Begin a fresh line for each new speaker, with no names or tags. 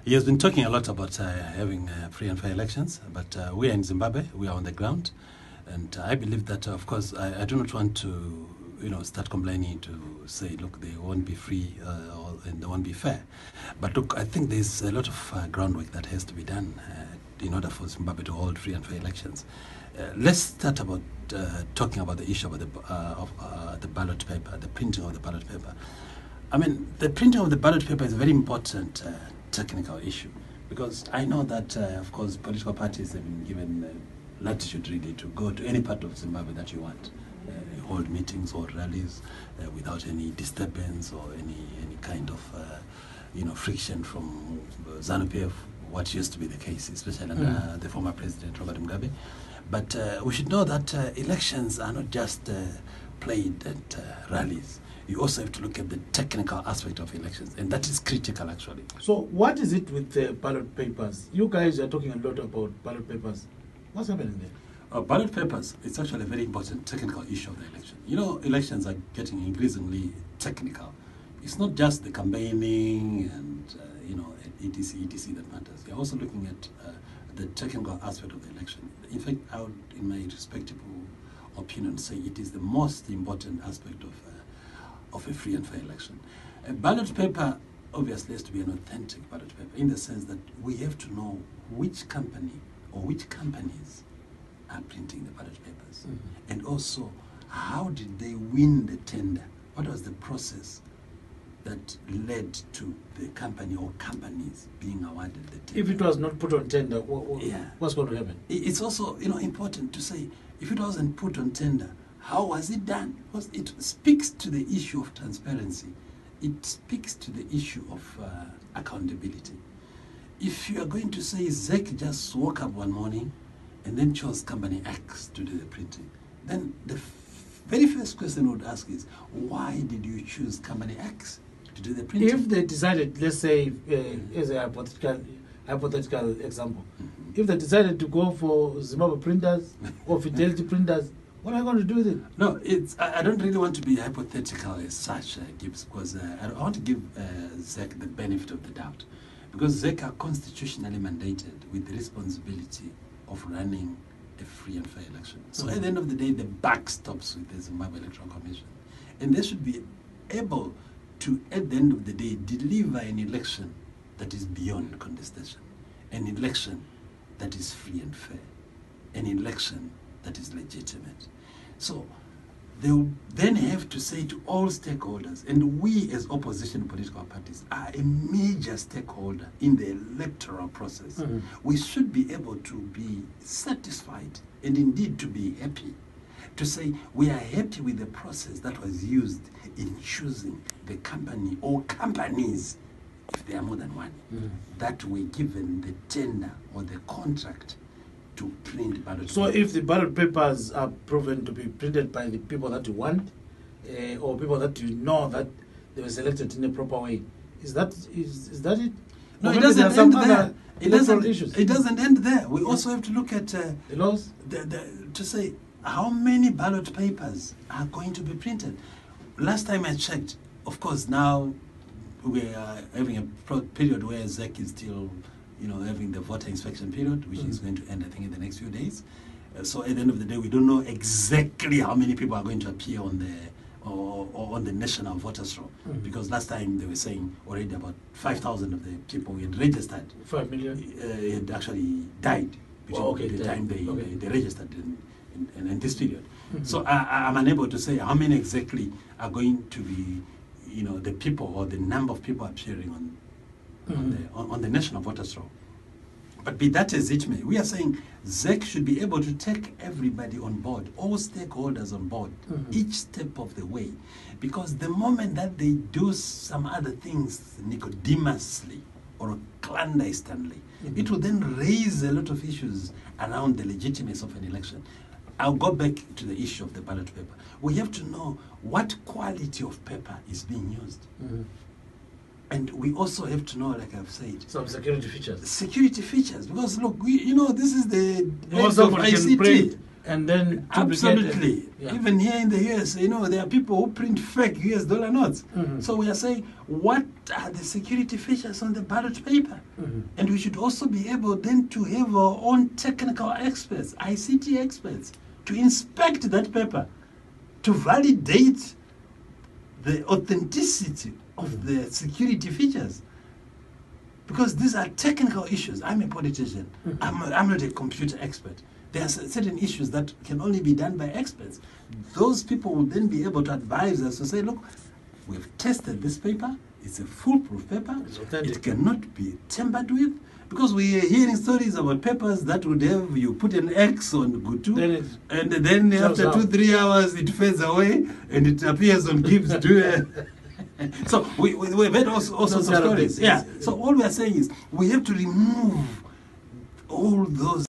He has been talking a lot about having free and fair elections, but we are in Zimbabwe, we are on the ground, and I believe that, of course, I do not want to, start complaining to say, look, they won't be free and they won't be fair. But look, I think there's a lot of groundwork that has to be done in order for Zimbabwe to hold free and fair elections. Let's start about talking about the issue of the ballot paper, the printing of the ballot paper. I mean, the printing of the ballot paper is a very important technical issue, because I know that, of course, political parties have been given latitude really to go to any part of Zimbabwe that you want, hold meetings or rallies without any disturbance or any kind of friction from ZANU-PF, what used to be the case, especially under the former president Robert Mugabe. But we should know that elections are not just played at rallies. You also have to look at the technical aspect of elections, and that is critical, actually.
So what is it with ballot papers? You guys are talking a lot about ballot papers. What's happening there?
Ballot papers, it's actually a very important technical issue of the election. Elections are getting increasingly technical. It's not just the campaigning and, etc. that matters. They're also looking at the technical aspect of the election. In fact, I would, in my respectable opinion, say it is the most important aspect of a free and fair election. A ballot paper obviously has to be an authentic ballot paper, in the sense that we have to know which company or which companies are printing the ballot papers. And also, how did they win the tender? What was the process that led to the company or companies being awarded the tender?
If it was not put on tender, what's going to happen?
It's also important to say, if it wasn't put on tender, how was it done? Because it speaks to the issue of transparency. It speaks to the issue of accountability. If you are going to say ZEC just woke up one morning and then chose company X to do the printing, then the very first question I would ask is, why did you choose company X to do the printing?
If they decided, let's say, as a hypothetical example, if they decided to go for Zimbabwe printers or Fidelity printers, what are you going to do with it?
No, I don't really want to be hypothetical as such, Gibbs, because I want to give ZEC the benefit of the doubt. Because ZEC are constitutionally mandated with the responsibility of running a free and fair election. So at the end of the day, the buck stops with the Zimbabwe Electoral Commission. And they should be able to, at the end of the day, deliver an election that is beyond contestation, an election that is free and fair, an election that is legitimate. So they will then have to say to all stakeholders, and we as opposition political parties are a major stakeholder in the electoral process. We should be able to be satisfied and indeed to be happy, to say we are happy with the process that was used in choosing the company or companies, if there are more than one, that were given the tender or the contract to print ballot.
So if the ballot papers are proven to be printed by the people that you want, or people that you know that they were selected in a proper way, is that it?
No, it doesn't end there.
It
doesn't end there. We also have to look at the
laws
to say how many ballot papers are going to be printed. Last time I checked, of course, now we are having a period where ZEC is still having the voter inspection period, which is going to end, I think, in the next few days. So at the end of the day, we don't know exactly how many people are going to appear on the national voters roll, because last time they were saying already about 5,000 of the people who had registered,
5 million,
had actually died between the time they registered in this period. So I'm unable to say how many exactly are going to be, the people or the number of people appearing on the national voters roll. But be that as it may, we are saying ZEC should be able to take everybody on board, all stakeholders on board, each step of the way. Because the moment that they do some other things nicodemously or clandestinely, it will then raise a lot of issues around the legitimacy of an election. I'll go back to the issue of the ballot paper. We have to know what quality of paper is being used. And we also have to know, like I've said,
some security features.
Security features, because look, this is the
also
ICT.
And then
absolutely.
Yeah.
Even here in the US, there are people who print fake US dollar notes. So we are saying, what are the security features on the ballot paper? And we should also be able then to have our own technical experts, ICT experts, to inspect that paper, to validate the authenticity of the security features. Because these are technical issues. I'm a politician. I'm not a computer expert. There are certain issues that can only be done by experts. Those people will then be able to advise us to say, look, we've tested this paper. It's a foolproof paper. It cannot be tampered with. Because we are hearing stories about papers that would have you put an X on Gutu, and then after 2-3 hours it fades away and it appears on Gibbs. So we've had all sorts of stories. Yeah. So all we are saying is we have to remove all those